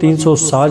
360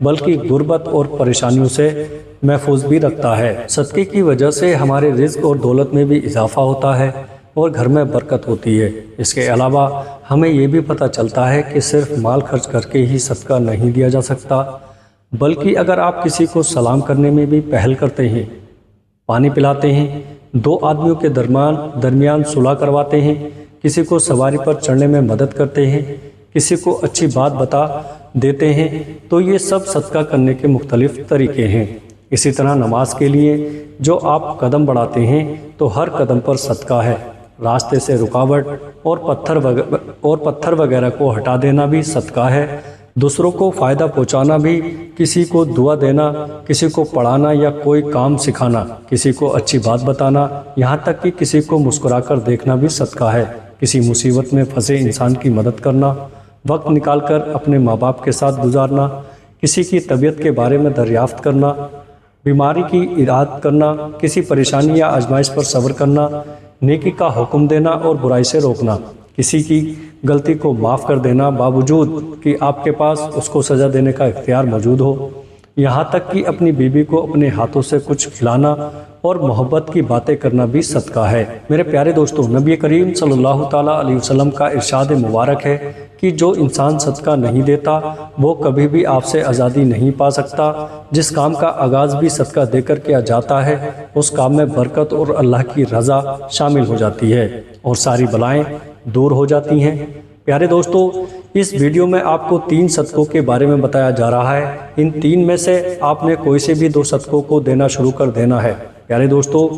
بلکہ غربت اور پریشانیوں سے محفوظ بھی رکھتا ہے۔ صدقے کی وجہ سے ہمارے رزق اور دولت میں بھی اضافہ ہوتا ہے اور گھر میں برکت ہوتی ہے۔ اس کے علاوہ ہمیں یہ بھی پتہ چلتا ہے کہ صرف مال خرچ کر کے ہی صدقہ نہیں دیا جا سکتا، بلکہ اگر آپ کسی کو سلام کرنے میں بھی پہل کرتے ہیں، پانی پلاتے ہیں، دو آدمیوں کے درمیان صلح کرواتے ہیں، کسی کو سواری پر چڑھنے میں مدد کرتے ہیں، کسی کو اچھی بات بتا دیتے ہیں، تو یہ سب صدقہ کرنے کے مختلف طریقے ہیں۔ اسی طرح نماز کے لیے جو آپ قدم بڑھاتے ہیں تو ہر قدم پر صدقہ ہے۔ راستے سے رکاوٹ اور پتھر وغیرہ کو ہٹا دینا بھی صدقہ ہے۔ دوسروں کو فائدہ پہنچانا بھی، کسی کو دعا دینا، کسی کو پڑھانا یا کوئی کام سکھانا، کسی کو اچھی بات بتانا، یہاں تک کہ کسی کو مسکرا کر دیکھنا بھی صدقہ ہے۔ کسی مصیبت میں پھنسے انسان کی مدد کرنا، وقت نکال کر اپنے ماں باپ کے ساتھ گزارنا، کسی کی طبیعت کے بارے میں دریافت کرنا، بیماری کی اعادہ کرنا، کسی پریشانی یا آزمائش پر صبر کرنا، نیکی کا حکم دینا اور برائی سے روکنا، کسی کی غلطی کو معاف کر دینا باوجود کہ آپ کے پاس اس کو سزا دینے کا اختیار موجود ہو، یہاں تک کہ اپنی بیوی کو اپنے ہاتھوں سے کچھ کھلانا اور محبت کی باتیں کرنا بھی صدقہ ہے۔ میرے پیارے دوستو، نبی کریم صلی اللہ تعالیٰ علیہ وسلم کا ارشاد مبارک ہے کہ جو انسان صدقہ نہیں دیتا وہ کبھی بھی آپ سے آزادی نہیں پا سکتا۔ جس کام کا آغاز بھی صدقہ دے کر کیا جاتا ہے اس کام میں برکت اور اللہ کی رضا شامل ہو جاتی ہے اور ساری بلائیں دور ہو جاتی ہیں۔ پیارے دوستو، اس ویڈیو میں آپ کو 3 صدقوں کے بارے میں بتایا جا رہا ہے۔ ان 3 میں سے آپ نے کوئی سے بھی 2 صدقوں کو دینا شروع کر دینا ہے۔ پیارے دوستو،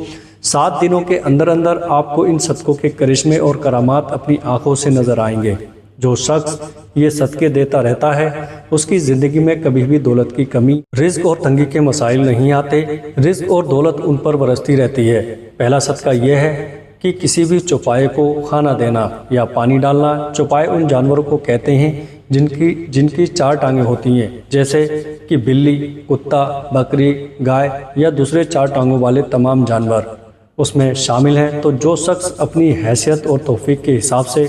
7 دنوں کے اندر آپ کو ان صدقوں کے کرشمے اور کرامات اپنی آنکھوں سے نظر آئیں گے۔ جو شخص یہ صدقے دیتا رہتا ہے اس کی زندگی میں کبھی بھی دولت کی کمی، رزق اور تنگی کے مسائل نہیں آتے، رزق اور دولت ان پر برستی رہتی ہے۔ پہلا صدقہ یہ ہے کہ کسی بھی چوپائے کو کھانا دینا یا پانی ڈالنا۔ چوپائے ان جانوروں کو کہتے ہیں جن کی 4 ٹانگیں ہوتی ہیں، جیسے کہ بلی، کتا، بکری، گائے یا دوسرے 4 ٹانگوں والے تمام جانور اس میں شامل ہیں۔ تو جو شخص اپنی حیثیت اور توفیق کے حساب سے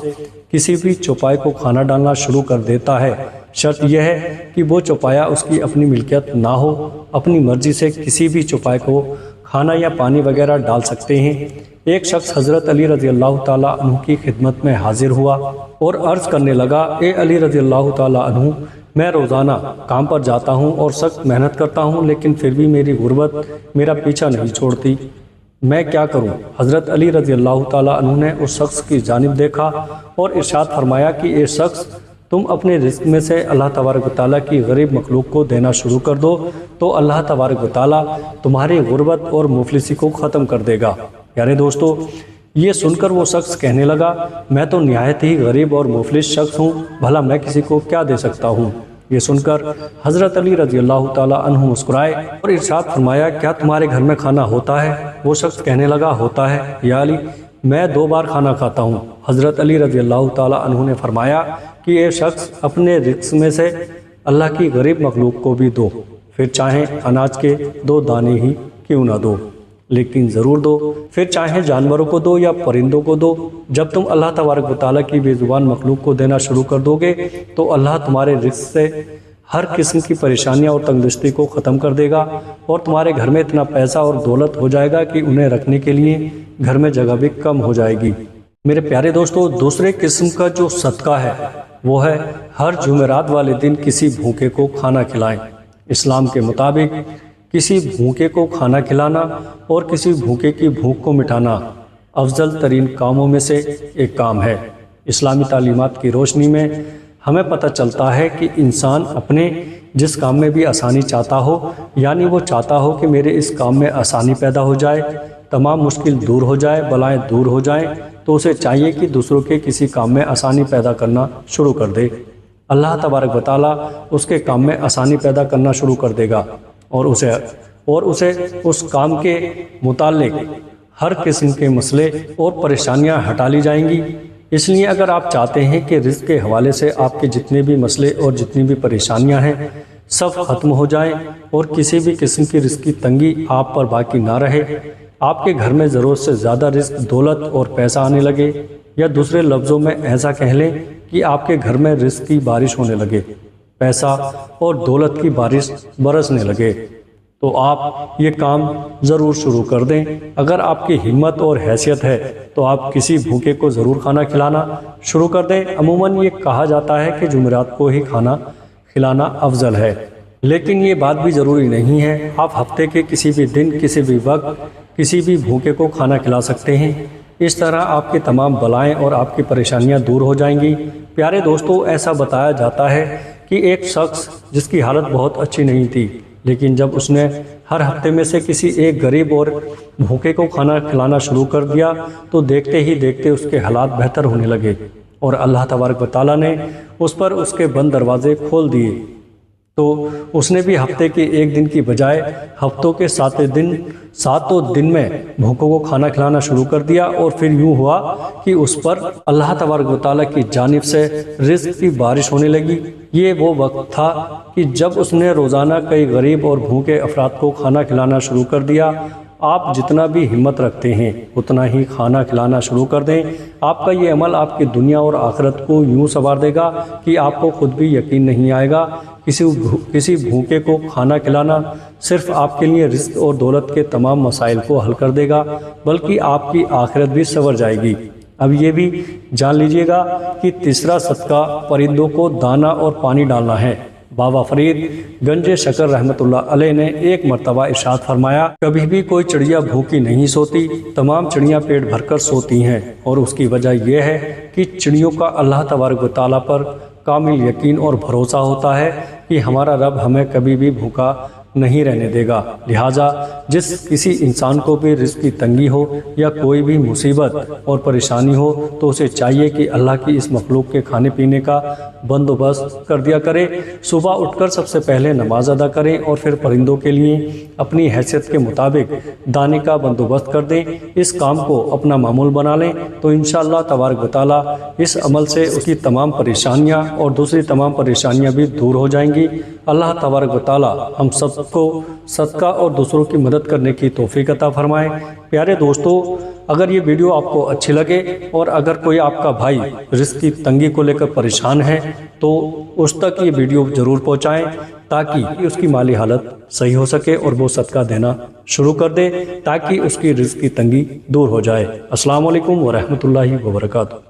کسی بھی چوپائے کو کھانا ڈالنا شروع کر دیتا ہے، شرط یہ ہے کہ وہ چوپایا اس کی اپنی ملکیت نہ ہو، اپنی مرضی سے کسی بھی چوپائے کو کھانا یا پانی وغیرہ ڈال سکتے ہیں۔ ایک شخص حضرت علی رضی اللہ تعالیٰ عنہ کی خدمت میں حاضر ہوا اور عرض کرنے لگا، اے علی رضی اللہ تعالیٰ عنہ، میں روزانہ کام پر جاتا ہوں اور سخت محنت کرتا ہوں، لیکن پھر بھی میری غربت میرا پیچھا نہیں چھوڑتی، میں کیا کروں؟ حضرت علی رضی اللہ تعالیٰ عنہ نے اس شخص کی جانب دیکھا اور ارشاد فرمایا کہ اے شخص، تم اپنے رزق میں سے اللہ تبارک و تعالیٰ کی غریب مخلوق کو دینا شروع کر دو تو اللہ تبارک و تعالیٰ تمہاری غربت اور مفلسی کو ختم کر دے گا۔ پیارے دوستو، یہ سن کر وہ شخص کہنے لگا، میں تو نہایت ہی غریب اور مفلس شخص ہوں، بھلا میں کسی کو کیا دے سکتا ہوں؟ یہ سن کر حضرت علی رضی اللہ تعالیٰ عنہ مسکرائے اور ارشاد فرمایا، کیا تمہارے گھر میں کھانا ہوتا ہے؟ وہ شخص کہنے لگا، ہوتا ہے یا علی، میں 2 بار کھانا کھاتا ہوں۔ حضرت علی رضی اللہ تعالیٰ عنہ نے فرمایا کہ یہ شخص اپنے رزق میں سے اللہ کی غریب مخلوق کو بھی دو، پھر چاہیں اناج کے 2 دانے ہی کیوں نہ دو، لیکن ضرور دو، پھر چاہیں جانوروں کو دو یا پرندوں کو دو۔ جب تم اللہ تبارک و تعالیٰ کی بے زبان مخلوق کو دینا شروع کر دو گے تو اللہ تمہارے رزق سے ہر قسم کی پریشانیاں اور تنگدستی کو ختم کر دے گا اور تمہارے گھر میں اتنا پیسہ اور دولت ہو جائے گا کہ انہیں رکھنے کے لیے گھر میں جگہ بھی کم ہو جائے گی۔ میرے پیارے دوستو، دوسرے قسم کا جو صدقہ ہے وہ ہے ہر جمعرات والے دن کسی بھوکے کو کھانا کھلائیں۔ اسلام کے مطابق کسی بھوکے کو کھانا کھلانا اور کسی بھوکے کی بھوک کو مٹانا افضل ترین کاموں میں سے ایک کام ہے۔ اسلامی تعلیمات کی روشنی میں ہمیں پتہ چلتا ہے کہ انسان اپنے جس کام میں بھی آسانی چاہتا ہو، یعنی وہ چاہتا ہو کہ میرے اس کام میں آسانی پیدا ہو جائے، تمام مشکل دور ہو جائے، بلائیں دور ہو جائیں، تو اسے چاہیے کہ دوسروں کے کسی کام میں آسانی پیدا کرنا شروع کر دے۔ اللہ تبارک و تعالیٰ اس کے کام میں آسانی پیدا کرنا شروع کر دے گا اور اسے اس کام کے متعلق ہر قسم کے مسئلے اور پریشانیاں ہٹا لی جائیں گی۔ اس لیے اگر آپ چاہتے ہیں کہ رزق کے حوالے سے آپ کے جتنے بھی مسئلے اور جتنی بھی پریشانیاں ہیں سب ختم ہو جائیں اور کسی بھی قسم کی رزق کی تنگی آپ پر باقی نہ رہے، آپ کے گھر میں ضرورت سے زیادہ رزق، دولت اور پیسہ آنے لگے، یا دوسرے لفظوں میں ایسا کہہ لیں کہ آپ کے گھر میں رزق کی بارش ہونے لگے، پیسہ اور دولت کی بارش برسنے لگے۔ تو آپ یہ کام ضرور شروع کر دیں۔ اگر آپ کی ہمت اور حیثیت ہے تو آپ کسی بھوکے کو ضرور کھانا کھلانا شروع کر دیں۔ عموماً یہ کہا جاتا ہے کہ جمعرات کو ہی کھانا کھلانا افضل ہے، لیکن یہ بات بھی ضروری نہیں ہے۔ آپ ہفتے کے کسی بھی دن، کسی بھی وقت، کسی بھی بھوکے کو کھانا کھلا سکتے ہیں۔ اس طرح آپ کی تمام بلائیں اور آپ کی پریشانیاں دور ہو جائیں گی۔ پیارے دوستو، ایسا بتایا جاتا ہے کہ ایک شخص جس کی حالت بہت اچھی نہیں تھی، لیکن جب اس نے ہر ہفتے میں سے کسی ایک غریب اور بھوکے کو کھانا کھلانا شروع کر دیا تو دیکھتے ہی دیکھتے اس کے حالات بہتر ہونے لگے اور اللہ تبارک و تعالیٰ نے اس پر اس کے بند دروازے کھول دیے۔ تو اس نے بھی ہفتے کے ایک دن کی بجائے ہفتوں کے ساتوں دن میں بھوکوں کو کھانا کھلانا شروع کر دیا، اور پھر یوں ہوا کہ اس پر اللہ تبارک و تعالیٰ کی جانب سے رزق کی بارش ہونے لگی۔ یہ وہ وقت تھا کہ جب اس نے روزانہ کئی غریب اور بھوکے افراد کو کھانا کھلانا شروع کر دیا۔ آپ جتنا بھی ہمت رکھتے ہیں اتنا ہی کھانا کھلانا شروع کر دیں۔ آپ کا یہ عمل آپ کی دنیا اور آخرت کو یوں سنوار دے گا کہ آپ کو خود بھی یقین نہیں آئے گا۔ کسی بھوکے کو کھانا کھلانا صرف آپ کے لیے رزق اور دولت کے تمام مسائل کو حل کر دے گا، بلکہ آپ کی آخرت بھی سنور جائے گی۔ اب یہ بھی جان لیجئے گا کہ تیسرا صدقہ پرندوں کو دانہ اور پانی ڈالنا ہے۔ بابا فرید گنج شکر رحمۃ اللہ علیہ نے ایک مرتبہ ارشاد فرمایا، کبھی بھی کوئی چڑیا بھوکی نہیں سوتی، تمام چڑیاں پیٹ بھر کر سوتی ہیں، اور اس کی وجہ یہ ہے کہ چڑیوں کا اللہ تبارک و تعالیٰ پر کامل یقین اور بھروسہ ہوتا ہے کہ ہمارا رب ہمیں کبھی بھی بھوکا نہیں رہنے دے گا۔ لہٰذا جس کسی انسان کو بھی رزق کی تنگی ہو یا کوئی بھی مصیبت اور پریشانی ہو تو اسے چاہیے کہ اللہ کی اس مخلوق کے کھانے پینے کا بندوبست کر دیا کرے۔ صبح اٹھ کر سب سے پہلے نماز ادا کریں اور پھر پرندوں کے لیے اپنی حیثیت کے مطابق دانے کا بندوبست کر دیں۔ اس کام کو اپنا معمول بنا لیں تو انشاءاللہ تبارک و تعالیٰ اس عمل سے اس کی تمام پریشانیاں اور دوسری تمام پریشانیاں بھی دور ہو جائیں گی۔ اللہ تبارک و تعالیٰ ہم سب کو صدقہ اور دوسروں کی مدد کرنے کی توفیق عطا فرمائے۔ پیارے دوستو، اگر یہ ویڈیو آپ کو اچھی لگے اور اگر کوئی آپ کا بھائی رزق کی تنگی کو لے کر پریشان ہے تو اس تک یہ ویڈیو ضرور پہنچائیں تاکہ اس کی مالی حالت صحیح ہو سکے اور وہ صدقہ دینا شروع کر دے تاکہ اس کی رزق کی تنگی دور ہو جائے۔ السلام علیکم ورحمۃ اللہ وبرکاتہ۔